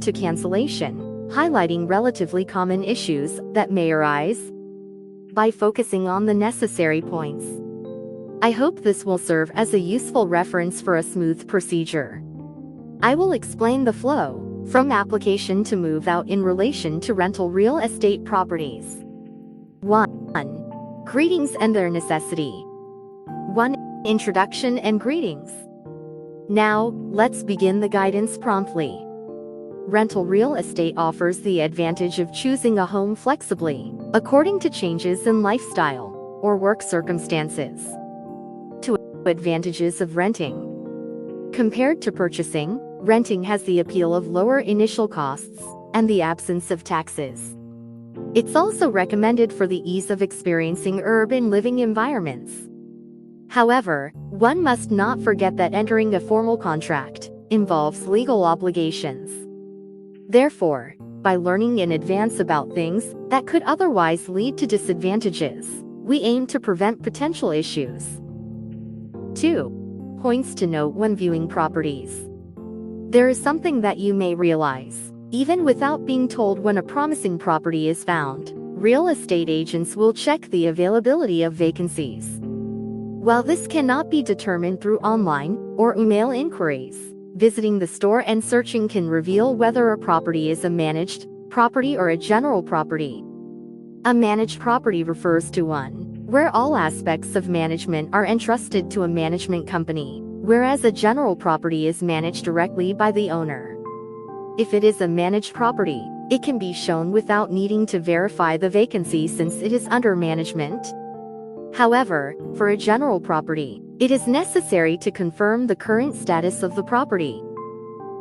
to cancellation, highlighting relatively common issues that may arise by focusing on the necessary points. I hope this will serve as a useful reference for a smooth procedure. I will explain the flow from application to move out in relation to rental real estate properties. 1. Greetings and their necessity. 1. Introduction and greetings. Now, let's begin the guidance promptly. Rental real estate offers the advantage of choosing a home flexibly, according to changes in lifestyle or work circumstances. 2. Advantages of renting. Compared to purchasing, renting has the appeal of lower initial costs and the absence of taxes. It's also recommended for the ease of experiencing urban living environments. However, one must not forget that entering a formal contract involves legal obligations. Therefore, by learning in advance about things that could otherwise lead to disadvantages, we aim to prevent potential issues. 2. Points to note when viewing properties. There is something that you may realize. Even without being told when a promising property is found, real estate agents will check the availability of vacancies. While this cannot be determined through online or email inquiries, visiting the store and searching can reveal whether a property is a managed property or a general property. A managed property refers to one where all aspects of management are entrusted to a management company, whereas a general property is managed directly by the owner. If it is a managed property, it can be shown without needing to verify the vacancy since it is under management. However, for a general property, it is necessary to confirm the current status of the property.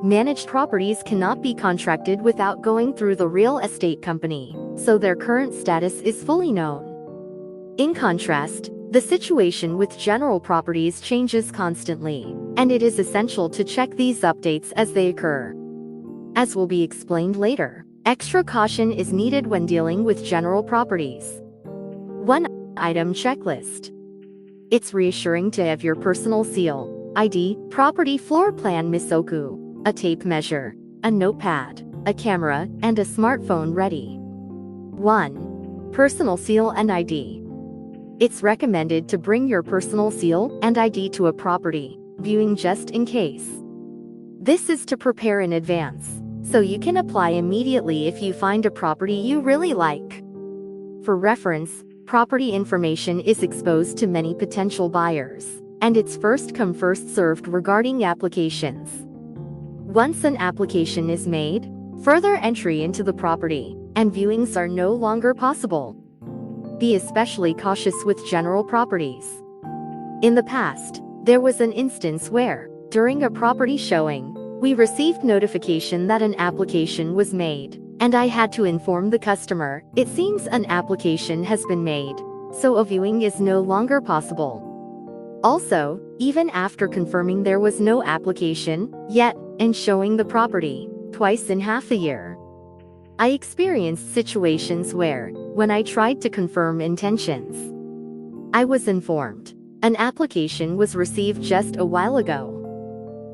Managed properties cannot be contracted without going through the real estate company, so their current status is fully known. In contrast, the situation with general properties changes constantly, and it is essential to check these updates as they occur. As will be explained later, extra caution is needed when dealing with general properties. 1. Item checklist. It's reassuring to have your personal seal, ID, property floor plan Mysoku, a tape measure, a notepad, a camera, and a smartphone ready. 1. Personal seal and ID. It's recommended to bring your personal seal and ID to a property viewing just in case. This is to prepare in advance, so you can apply immediately if you find a property you really like. For reference, property information is exposed to many potential buyers, and it's first come first served regarding applications. Once an application is made, further entry into the property and viewings are no longer possible. Be especially cautious with general properties. In the past, there was an instance where, during a property showing, we received notification that an application was made, and I had to inform the customer, it seems an application has been made, so a viewing is no longer possible. Also, even after confirming there was no application yet, and showing the property twice in half a year, I experienced situations where, when I tried to confirm intentions, I was informed an application was received just a while ago.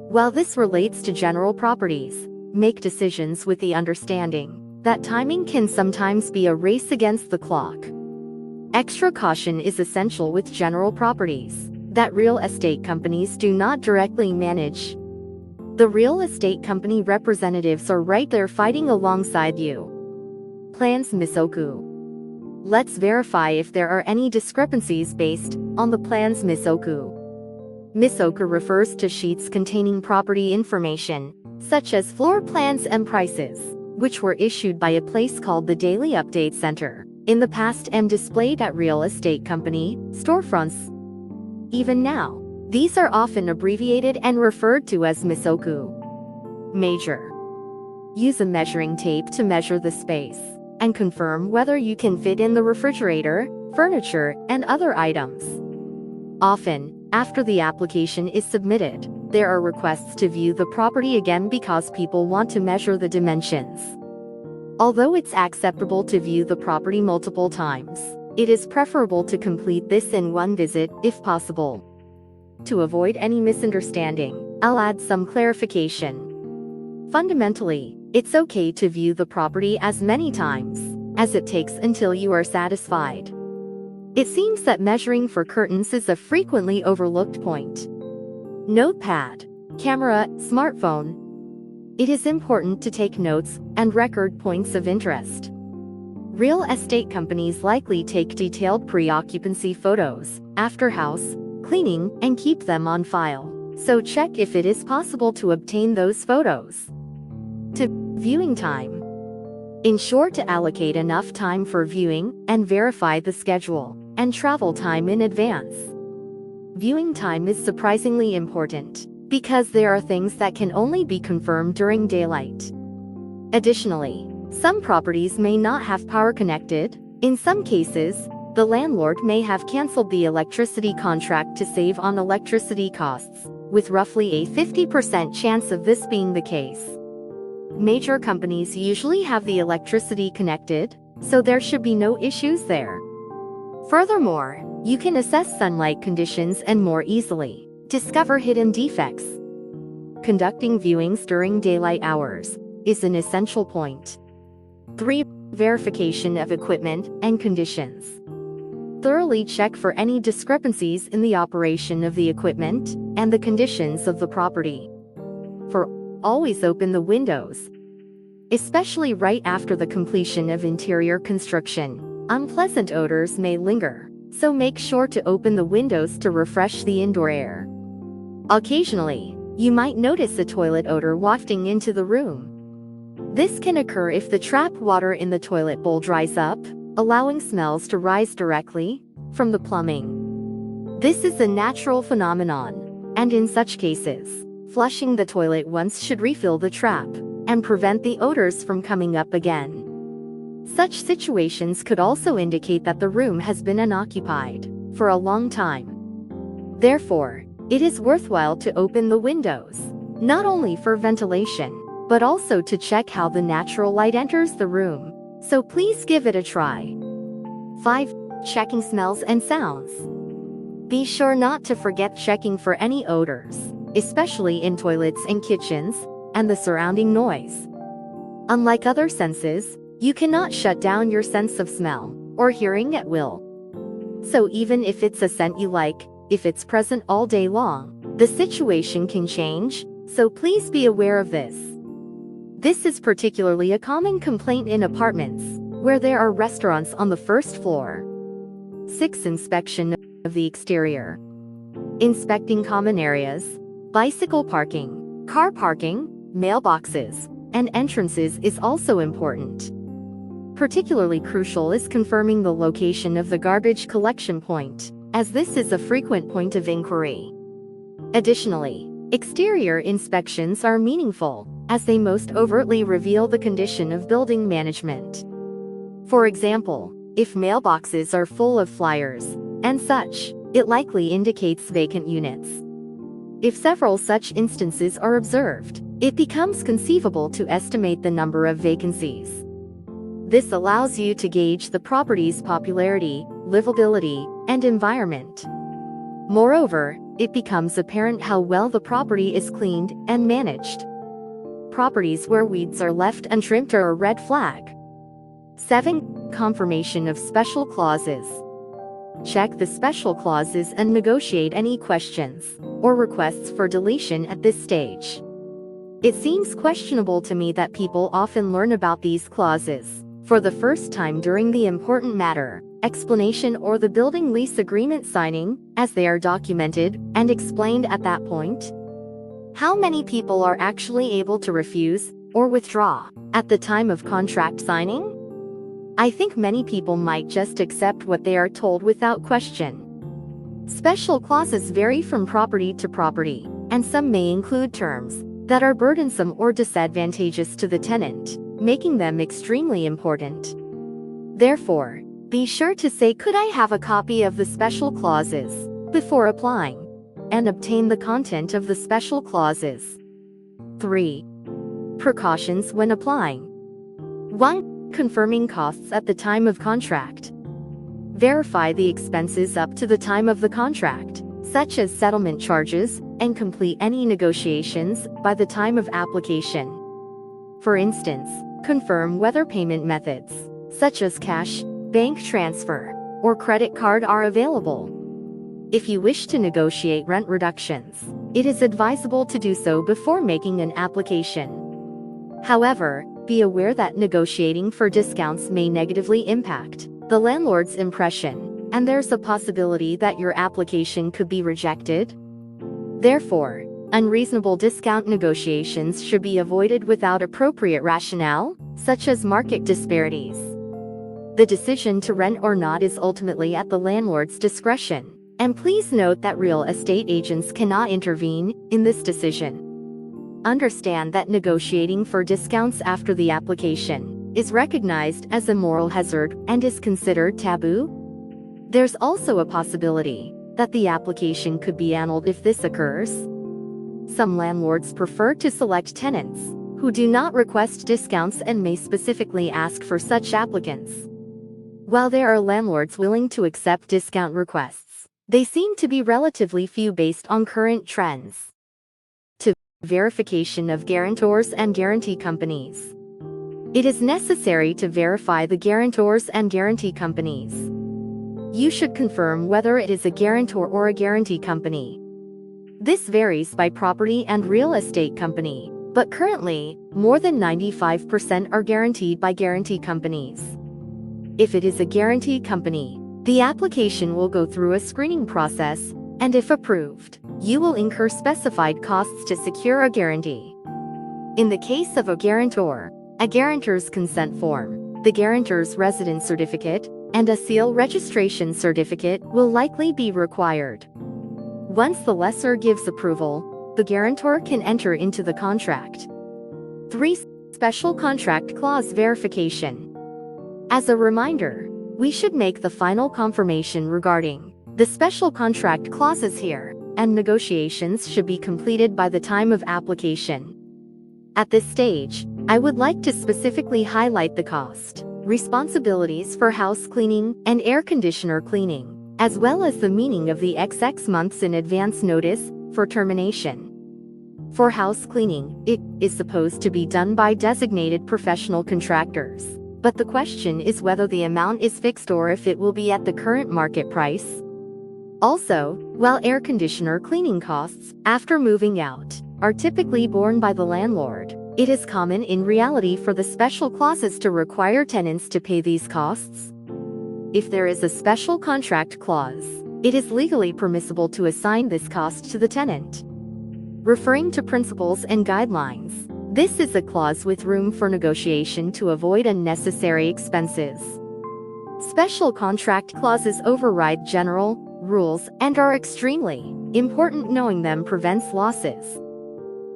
While this relates to general properties, make decisions with the understanding that timing can sometimes be a race against the clock. Extra caution is essential with general properties that real estate companies do not directly manage. The real estate company representatives are right there fighting alongside you. Plans Mysoku. Let's verify if there are any discrepancies based on the plans Mysoku. Mysoku refers to sheets containing property information, such as floor plans and prices, which were issued by a place called the Daily Update Center in the past and displayed at real estate company storefronts. Even now, these are often abbreviated and referred to as Mysoku. Measure. Use a measuring tape to measure the space and confirm whether you can fit in the refrigerator, furniture, and other items. Often, after the application is submitted, there are requests to view the property again because people want to measure the dimensions. Although it's acceptable to view the property multiple times, it is preferable to complete this in one visit, if possible. To avoid any misunderstanding, I'll add some clarification. Fundamentally, It's okay to view the property as many times as it takes until you are satisfied. It seems that measuring for curtains is a frequently overlooked point. Notepad, camera, smartphone. It is important to take notes and record points of interest. Real estate companies likely take detailed pre-occupancy photos after house cleaning and keep them on file, so check if it is possible to obtain those photos. Viewing time. Ensure to allocate enough time for viewing and verify the schedule and travel time in advance. Viewing time is surprisingly important because there are things that can only be confirmed during daylight. Additionally, some properties may not have power connected. In some cases, the landlord may have canceled the electricity contract to save on electricity costs, with roughly a 50% chance of this being the case. Major companies usually have the electricity connected, so there should be no issues there. Furthermore, you can assess sunlight conditions and more easily discover hidden defects. Conducting viewings during daylight hours is an essential point. 3. Verification of equipment and conditions. Thoroughly check for any discrepancies in the operation of the equipment and the conditions of the property. Always open the windows, especially right after the completion of interior construction. Unpleasant odors may linger, so make sure to open the windows to refresh the indoor air. Occasionally, you might notice a toilet odor wafting into the room. This can occur if the trap water in the toilet bowl dries up, allowing smells to rise directly from the plumbing. This is a natural phenomenon, and in such cases, flushing the toilet once should refill the trap and prevent the odors from coming up again. Such situations could also indicate that the room has been unoccupied for a long time. Therefore, it is worthwhile to open the windows, not only for ventilation, but also to check how the natural light enters the room, so please give it a try. 5. Checking smells and sounds. Be sure not to forget checking for any odors, especially in toilets and kitchens, and the surrounding noise. Unlike other senses, you cannot shut down your sense of smell or hearing at will. So even if it's a scent you like, if it's present all day long, the situation can change, so please be aware of this. This is particularly a common complaint in apartments, where there are restaurants on the first floor. 6. Inspection of the exterior. Inspecting common areas, bicycle parking, car parking, mailboxes, and entrances is also important. Particularly crucial is confirming the location of the garbage collection point, as this is a frequent point of inquiry. Additionally, exterior inspections are meaningful, as they most overtly reveal the condition of building management. For example, if mailboxes are full of flyers and such, it likely indicates vacant units. If several such instances are observed, it becomes conceivable to estimate the number of vacancies. This allows you to gauge the property's popularity, livability, and environment. Moreover, it becomes apparent how well the property is cleaned and managed. Properties where weeds are left untrimmed are a red flag. 7. Confirmation of special clauses. Check the special clauses and negotiate any questions or requests for deletion at this stage. It seems questionable to me that people often learn about these clauses for the first time during the important matter explanation or the building lease agreement signing, as they are documented and explained at that point. How many people are actually able to refuse or withdraw at the time of contract signing? I think many people might just accept what they are told without question. Special clauses vary from property to property, and some may include terms that are burdensome or disadvantageous to the tenant, making them extremely important. Therefore, be sure to say, "Could I have a copy of the special clauses?" before applying, and obtain the content of the special clauses. 3. Precautions when applying. 1. Confirming costs at the time of contract. Verify the expenses up to the time of the contract, such as settlement charges, and complete any negotiations by the time of application. For instance, confirm whether payment methods, such as cash, bank transfer, or credit card are available. If you wish to negotiate rent reductions, it is advisable to do so before making an application. However, be aware that negotiating for discounts may negatively impact the landlord's impression, and there's a possibility that your application could be rejected. Therefore, unreasonable discount negotiations should be avoided without appropriate rationale, such as market disparities. The decision to rent or not is ultimately at the landlord's discretion, and please note that real estate agents cannot intervene in this decision. Understand that negotiating for discounts after the application is recognized as a moral hazard and is considered taboo. There's also a possibility that the application could be annulled if this occurs. Some landlords prefer to select tenants who do not request discounts and may specifically ask for such applicants. While there are landlords willing to accept discount requests, they seem to be relatively few based on current trends. Verification of guarantors and guarantee companies. It is necessary to verify the guarantors and guarantee companies. You should confirm whether it is a guarantor or a guarantee company. This varies by property and real estate company, but currently, more than 95% are guaranteed by guarantee companies. If it is a guarantee company, the application will go through a screening process, and if approved, you will incur specified costs to secure a guarantee. In the case of a guarantor, a guarantor's consent form, the guarantor's residence certificate, and a seal registration certificate will likely be required. Once the lessor gives approval, the guarantor can enter into the contract. 3. Special Contract Clause Verification. As a reminder, we should make the final confirmation regarding the special contract clauses here, and negotiations should be completed by the time of application. At this stage, I would like to specifically highlight the cost, responsibilities for house cleaning and air conditioner cleaning, as well as the meaning of the XX months in advance notice for termination. For house cleaning, it is supposed to be done by designated professional contractors, but the question is whether the amount is fixed or if it will be at the current market price. Also, while air conditioner cleaning costs, after moving out, are typically borne by the landlord, it is common in reality for the special clauses to require tenants to pay these costs. If there is a special contract clause, it is legally permissible to assign this cost to the tenant. Referring to principles and guidelines, this is a clause with room for negotiation to avoid unnecessary expenses. Special contract clauses override general rules and are extremely important. Knowing them prevents losses.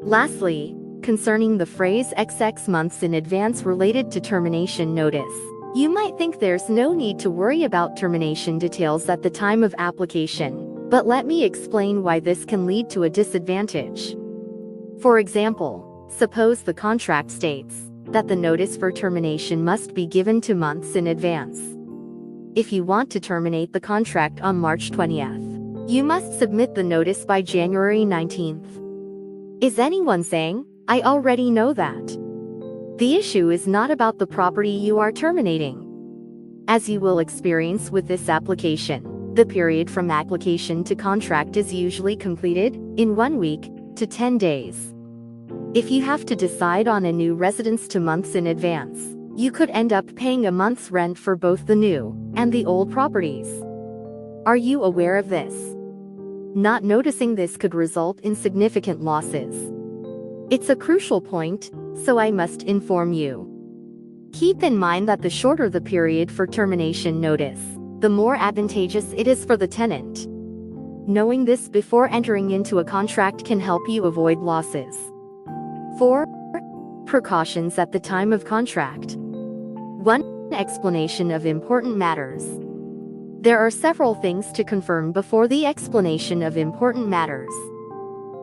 Lastly, concerning the phrase XX months in advance related to termination notice, you might think there's no need to worry about termination details at the time of application, but let me explain why this can lead to a disadvantage. For example, suppose the contract states that the notice for termination must be given 2 months in advance. If you want to terminate the contract on March 20th, you must submit the notice by January 19th. Is anyone saying, "I already know that"? The issue is not about the property you are terminating. As you will experience with this application, the period from application to contract is usually completed in 1 week to 10 days. If you have to decide on a new residence 2 months in advance, you could end up paying a month's rent for both the new and the old properties. Are you aware of this? Not noticing this could result in significant losses. It's a crucial point, so I must inform you. Keep in mind that the shorter the period for termination notice, the more advantageous it is for the tenant. Knowing this before entering into a contract can help you avoid losses. 4. Precautions at the time of contract. 1. Explanation of important matters. There are several things to confirm before the explanation of important matters.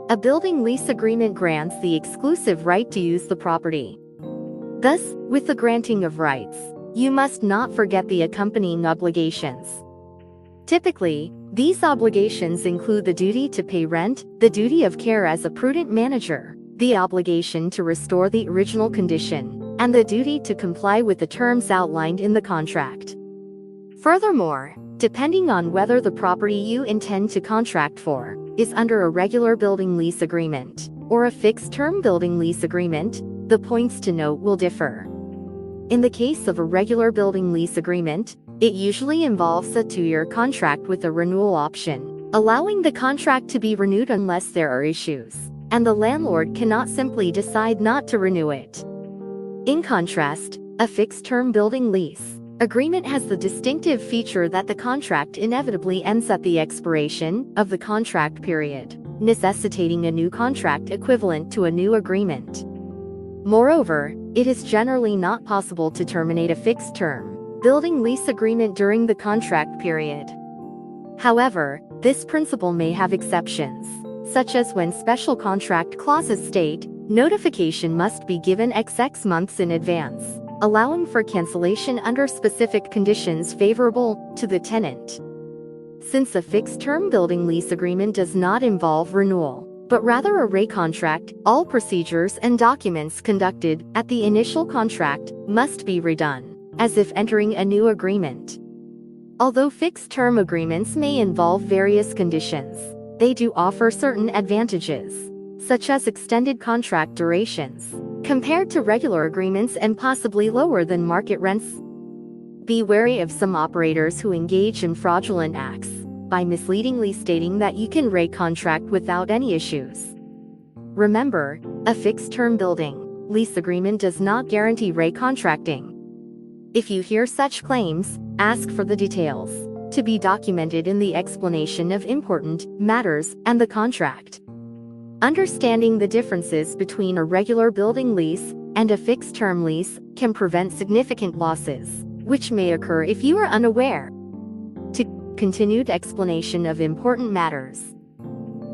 A building lease agreement grants the exclusive right to use the property. Thus, with the granting of rights, you must not forget the accompanying obligations. Typically, these obligations include the duty to pay rent, the duty of care as a prudent manager, the obligation to restore the original condition, and the duty to comply with the terms outlined in the contract. Furthermore, depending on whether the property you intend to contract for is under a regular building lease agreement or a fixed-term building lease agreement, the points to note will differ. In the case of a regular building lease agreement, it usually involves a 2-year contract with a renewal option, allowing the contract to be renewed unless there are issues, and the landlord cannot simply decide not to renew it. In contrast, a fixed-term building lease agreement has the distinctive feature that the contract inevitably ends at the expiration of the contract period, necessitating a new contract equivalent to a new agreement. Moreover, it is generally not possible to terminate a fixed-term building lease agreement during the contract period. However, this principle may have exceptions, such as when special contract clauses state, notification must be given XX months in advance, allowing for cancellation under specific conditions favorable to the tenant. Since a fixed-term building lease agreement does not involve renewal, but rather a recontract, all procedures and documents conducted at the initial contract must be redone, as if entering a new agreement. Although fixed-term agreements may involve various conditions, they do offer certain advantages, such as extended contract durations, compared to regular agreements and possibly lower than market rents. Be wary of some operators who engage in fraudulent acts by misleadingly stating that you can recontract without any issues. Remember, a fixed-term building lease agreement does not guarantee recontracting. If you hear such claims, ask for the details to be documented in the explanation of important matters and the contract. Understanding the differences between a regular building lease and a fixed-term lease can prevent significant losses, which may occur if you are unaware. Continued explanation of important matters.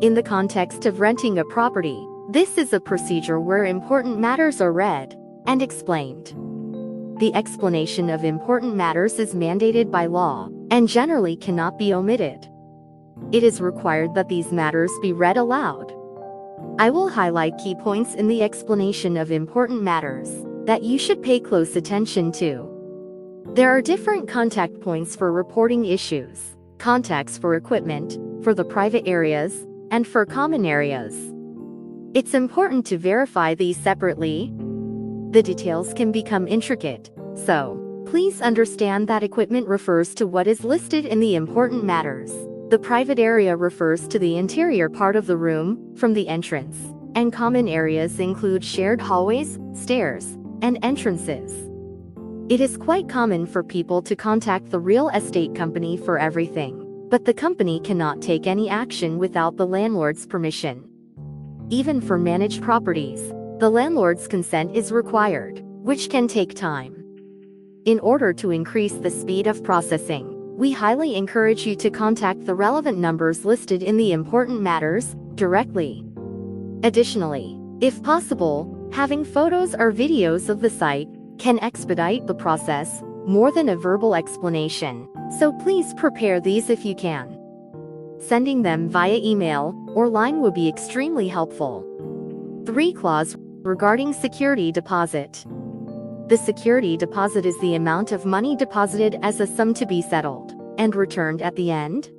In the context of renting a property, this is a procedure where important matters are read and explained. The explanation of important matters is mandated by law and generally cannot be omitted. It is required that these matters be read aloud. I will highlight key points in the explanation of important matters that you should pay close attention to. There are different contact points for reporting issues, contacts for equipment, for the private areas, and for common areas. It's important to verify these separately. The details can become intricate, so please understand that equipment refers to what is listed in the important matters. The private area refers to the interior part of the room, from the entrance, and common areas include shared hallways, stairs, and entrances. It is quite common for people to contact the real estate company for everything, but the company cannot take any action without the landlord's permission. Even for managed properties, the landlord's consent is required, which can take time. In order to increase the speed of processing, we highly encourage you to contact the relevant numbers listed in the important matters directly. Additionally, if possible, having photos or videos of the site can expedite the process more than a verbal explanation, so please prepare these if you can. Sending them via email or line will be extremely helpful. 3 clause regarding security deposit. The security deposit is the amount of money deposited as a sum to be settled and returned at the end.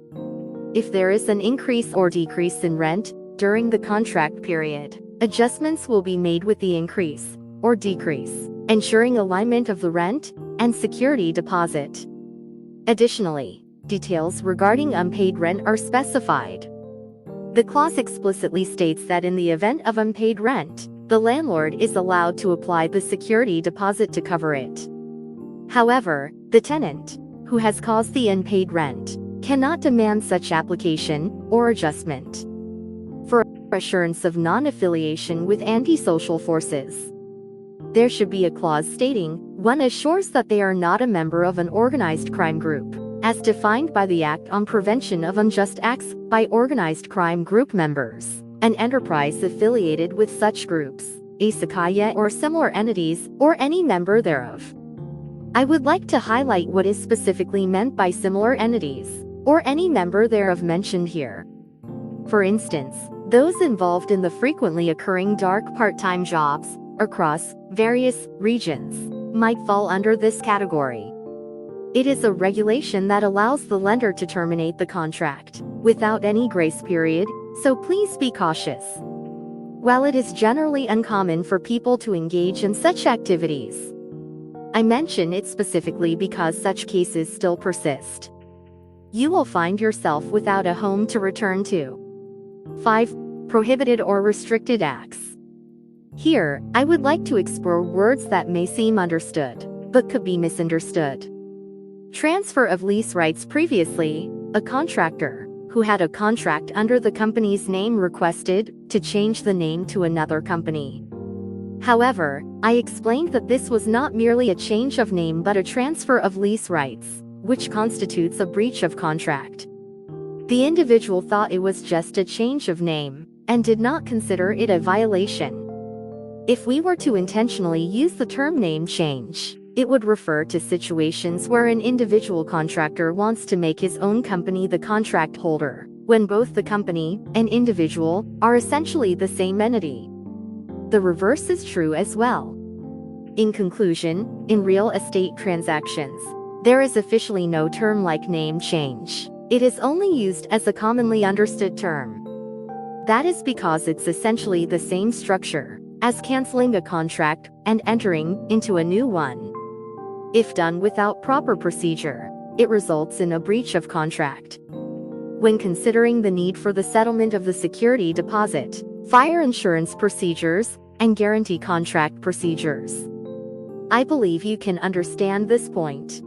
If there is an increase or decrease in rent during the contract period, adjustments will be made with the increase or decrease, ensuring alignment of the rent and security deposit. Additionally, details regarding unpaid rent are specified. The clause explicitly states that in the event of unpaid rent, the landlord is allowed to apply the security deposit to cover it. However, the tenant, who has caused the unpaid rent, cannot demand such application or adjustment. For assurance of non-affiliation with antisocial forces, there should be a clause stating, one assures that they are not a member of an organized crime group, as defined by the Act on Prevention of Unjust Acts by Organized Crime Group members, an enterprise affiliated with such groups, a Sakaya or similar entities, or any member thereof. I would like to highlight what is specifically meant by similar entities, or any member thereof mentioned here. For instance, Those involved in the frequently occurring dark part-time jobs across various regions might fall under this category. It is a regulation that allows the lender to terminate the contract without any grace period, so please be cautious. While it is generally uncommon for people to engage in such activities, I mention it specifically because such cases still persist. You will find yourself without a home to return to. 5. Prohibited or restricted acts. Here, I would like to explore words that may seem understood, but could be misunderstood. Transfer of lease rights. Previously, a contractor who had a contract under the company's name requested to change the name to another company. However, I explained that this was not merely a change of name but a transfer of lease rights, which constitutes a breach of contract. The individual thought it was just a change of name, and did not consider it a violation. If we were to intentionally use the term name change, it would refer to situations where an individual contractor wants to make his own company the contract holder, when both the company and individual are essentially the same entity. The reverse is true as well. In conclusion, in real estate transactions, there is officially no term like name change. It is only used as a commonly understood term. That is because it's essentially the same structure as canceling a contract and entering into a new one. If done without proper procedure, it results in a breach of contract. When considering the need for the settlement of the security deposit, fire insurance procedures, and guarantee contract procedures, I believe you can understand this point.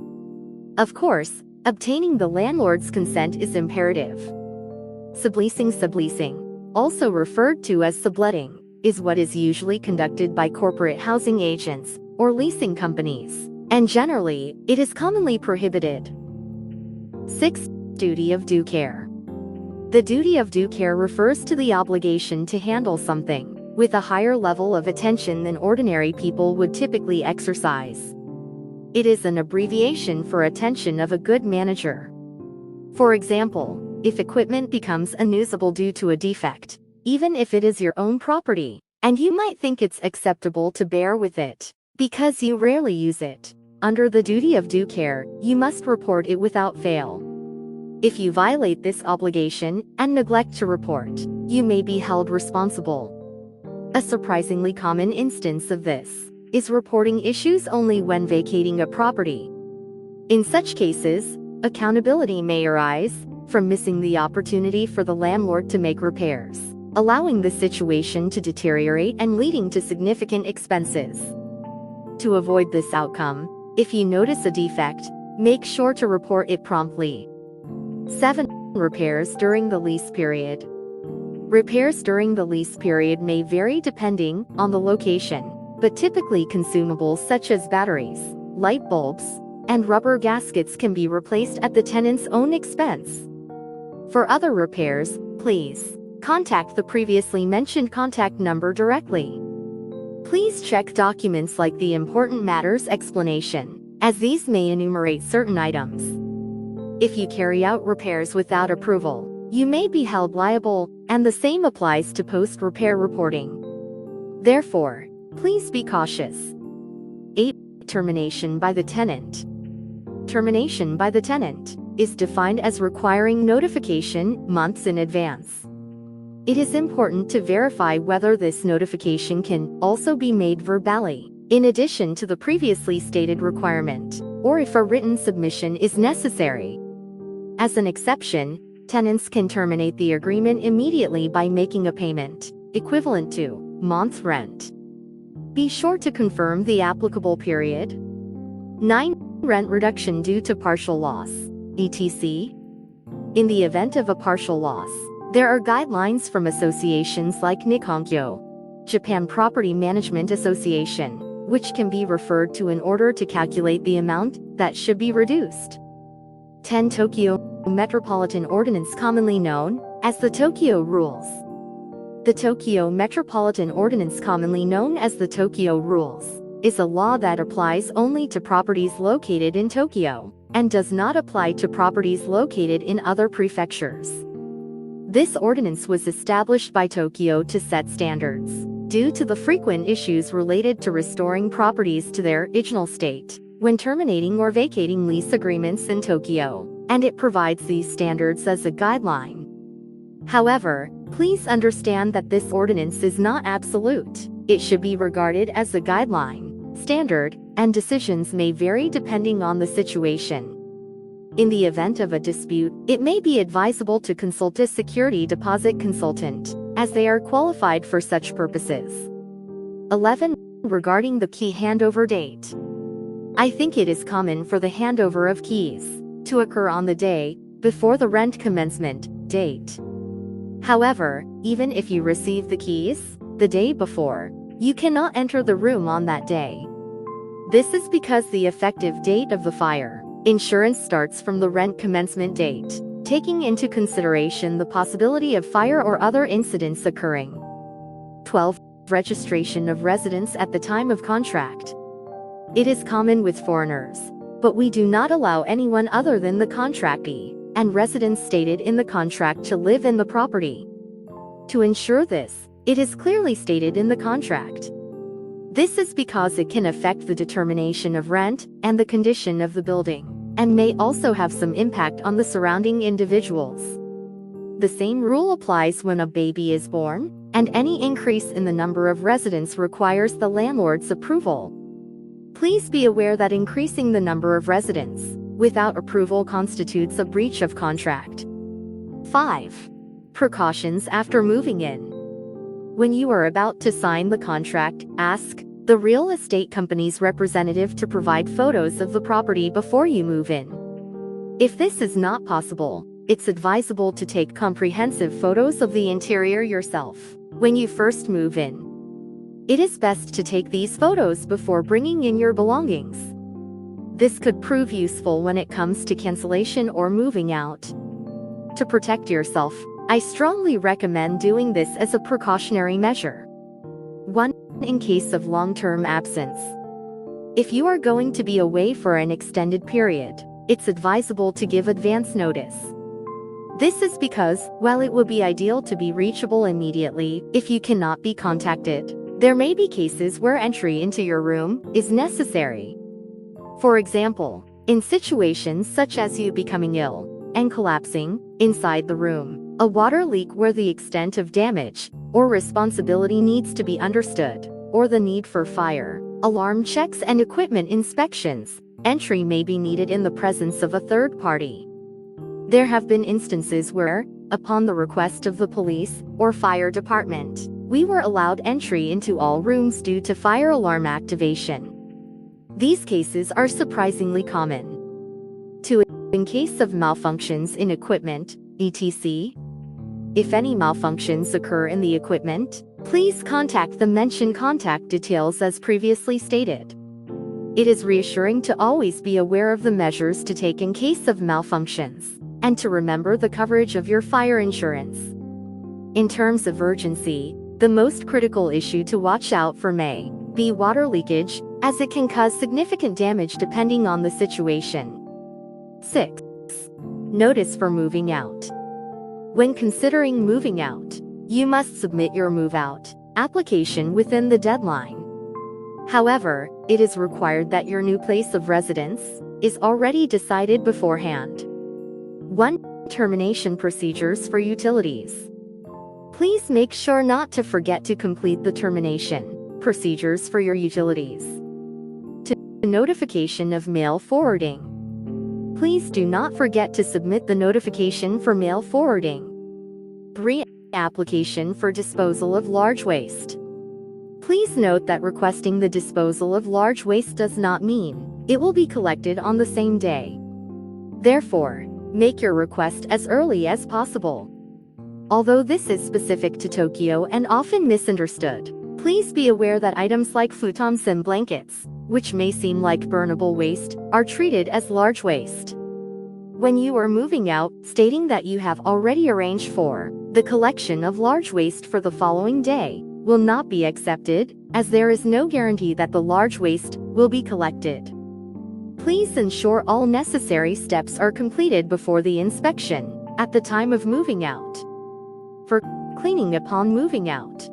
Of course, obtaining the landlord's consent is imperative. Subleasing, also referred to as subletting, is what is usually conducted by corporate housing agents or leasing companies, and generally, it is commonly prohibited. 6. Duty of due care. The duty of due care refers to the obligation to handle something with a higher level of attention than ordinary people would typically exercise. It is an abbreviation for attention of a good manager. For example, if equipment becomes unusable due to a defect, even if it is your own property, and you might think it's acceptable to bear with it, because you rarely use it, under the duty of due care, you must report it without fail. If you violate this obligation and neglect to report, you may be held responsible. A surprisingly common instance of this is reporting issues only when vacating a property. In such cases, accountability may arise from missing the opportunity for the landlord to make repairs, allowing the situation to deteriorate and leading to significant expenses. To avoid this outcome, if you notice a defect, make sure to report it promptly. 7. Repairs during the lease period. Repairs during the lease period may vary depending on the location, but typically consumables such as batteries, light bulbs, and rubber gaskets can be replaced at the tenant's own expense. For other repairs, please contact the previously mentioned contact number directly. Please check documents like the Important Matters explanation, as these may enumerate certain items. If you carry out repairs without approval, you may be held liable, and the same applies to post-repair reporting. Therefore, please be cautious. 8. Termination by the tenant. Termination by the tenant is defined as requiring notification months in advance. It is important to verify whether this notification can also be made verbally, in addition to the previously stated requirement, or if a written submission is necessary. As an exception, tenants can terminate the agreement immediately by making a payment equivalent to month's rent. Be sure to confirm the applicable period. 9. Rent reduction due to partial loss, etc. In the event of a partial loss, there are guidelines from associations like Nikkonkyo, Japan Property Management Association, which can be referred to in order to calculate the amount that should be reduced. 10. Tokyo Metropolitan Ordinance, commonly known as the Tokyo Rules. The Tokyo Metropolitan Ordinance, commonly known as the Tokyo Rules, is a law that applies only to properties located in Tokyo, and does not apply to properties located in other prefectures. This ordinance was established by Tokyo to set standards, due to the frequent issues related to restoring properties to their original state, when terminating or vacating lease agreements in Tokyo, and it provides these standards as a guideline. However, please understand that this ordinance is not absolute. It should be regarded as a guideline, standard, and decisions may vary depending on the situation. In the event of a dispute, it may be advisable to consult a security deposit consultant, as they are qualified for such purposes. 11. Regarding the key handover date. I think it is common for the handover of keys to occur on the day before the rent commencement date. However, even if you receive the keys the day before, you cannot enter the room on that day. This is because the effective date of the fire insurance starts from the rent commencement date, taking into consideration the possibility of fire or other incidents occurring. 12. Registration of residence at the time of contract. It is common with foreigners, but we do not allow anyone other than the contractee and residents stated in the contract to live in the property. To ensure this, it is clearly stated in the contract. This is because it can affect the determination of rent and the condition of the building, and may also have some impact on the surrounding individuals. The same rule applies when a baby is born, and any increase in the number of residents requires the landlord's approval. Please be aware that increasing the number of residents without approval constitutes a breach of contract. 5. Precautions after moving in. When you are about to sign the contract, ask the real estate company's representative to provide photos of the property before you move in. If this is not possible, it's advisable to take comprehensive photos of the interior yourself when you first move in. It is best to take these photos before bringing in your belongings. This could prove useful when it comes to cancellation or moving out. To protect yourself, I strongly recommend doing this as a precautionary measure. 1. In case of long-term absence. If you are going to be away for an extended period, it's advisable to give advance notice. This is because, while it would be ideal to be reachable immediately if you cannot be contacted, there may be cases where entry into your room is necessary. For example, in situations such as you becoming ill and collapsing inside the room, a water leak where the extent of damage or responsibility needs to be understood, or the need for fire alarm checks and equipment inspections, entry may be needed in the presence of a third party. There have been instances where, upon the request of the police or fire department, we were allowed entry into all rooms due to fire alarm activation. These cases are surprisingly common. 2. In case of malfunctions in equipment, etc. If any malfunctions occur in the equipment, please contact the mentioned contact details as previously stated. It is reassuring to always be aware of the measures to take in case of malfunctions, and to remember the coverage of your fire insurance. In terms of urgency, the most critical issue to watch out for may be water leakage, as it can cause significant damage depending on the situation. 6. Notice for moving out. When considering moving out, you must submit your move-out application within the deadline. However, it is required that your new place of residence is already decided beforehand. 1. Termination procedures for utilities. Please make sure not to forget to complete the termination procedures for your utilities. 2. Notification of mail forwarding. Please do not forget to submit the notification for mail forwarding. 3. Application for disposal of large waste. Please note that requesting the disposal of large waste does not mean it will be collected on the same day. Therefore, make your request as early as possible. Although this is specific to Tokyo and often misunderstood, please be aware that items like futons and blankets, which may seem like burnable waste, are treated as large waste. When you are moving out, stating that you have already arranged for the collection of large waste for the following day will not be accepted, as there is no guarantee that the large waste will be collected. Please ensure all necessary steps are completed before the inspection at the time of moving out. for cleaning upon moving out.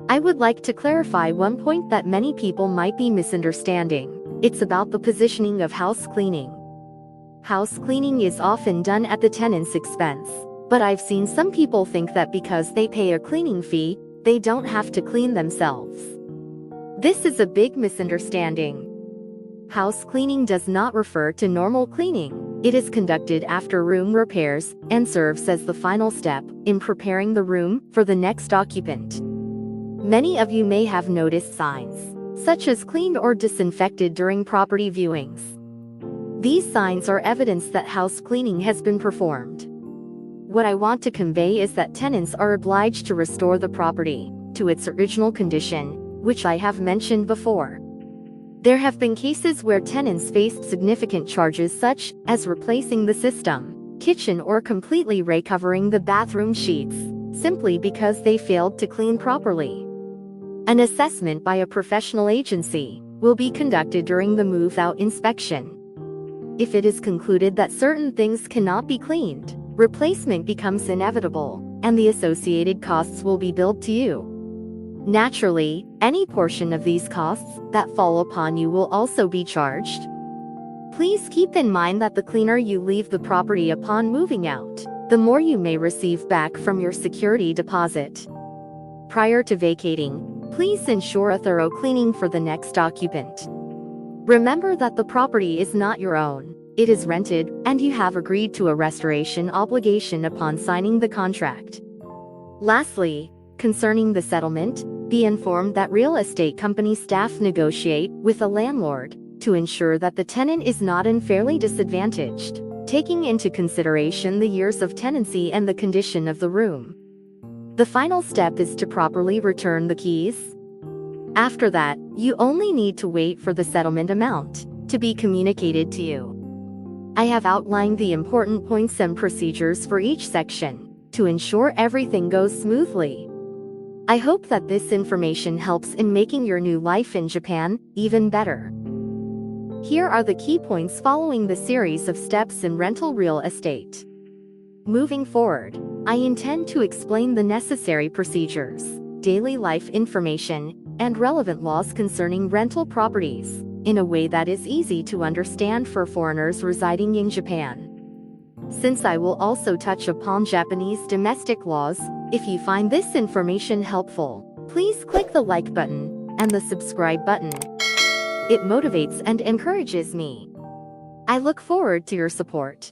I would like to clarify one point that many people might be misunderstanding. It's about the positioning of house cleaning. House cleaning is often done at the tenant's expense, but I've seen some people think that because they pay a cleaning fee, they don't have to clean themselves. This is a big misunderstanding. House cleaning does not refer to normal cleaning. It is conducted after room repairs and serves as the final step in preparing the room for the next occupant. Many of you may have noticed signs, such as cleaned or disinfected during property viewings. These signs are evidence that house cleaning has been performed. What I want to convey is that tenants are obliged to restore the property to its original condition, which I have mentioned before. There have been cases where tenants faced significant charges such as replacing the system, kitchen or completely recovering the bathroom sheets, simply because they failed to clean properly. An assessment by a professional agency will be conducted during the move-out inspection. If it is concluded that certain things cannot be cleaned, replacement becomes inevitable, and the associated costs will be billed to you. Naturally, any portion of these costs that fall upon you will also be charged. Please keep in mind that the cleaner you leave the property upon moving out, the more you may receive back from your security deposit. Prior to vacating, please ensure a thorough cleaning for the next occupant. Remember that the property is not your own, it is rented, and you have agreed to a restoration obligation upon signing the contract. Lastly, concerning the settlement, be informed that real estate company staff negotiate with a landlord to ensure that the tenant is not unfairly disadvantaged, taking into consideration the years of tenancy and the condition of the room. The final step is to properly return the keys. After that, you only need to wait for the settlement amount to be communicated to you. I have outlined the important points and procedures for each section to ensure everything goes smoothly. I hope that this information helps in making your new life in Japan even better. Here are the key points following the series of steps in rental real estate. Moving forward, I intend to explain the necessary procedures, daily life information, and relevant laws concerning rental properties in a way that is easy to understand for foreigners residing in Japan. Since I will also touch upon Japanese domestic laws, if you find this information helpful, please click the like button and the subscribe button. It motivates and encourages me. I look forward to your support.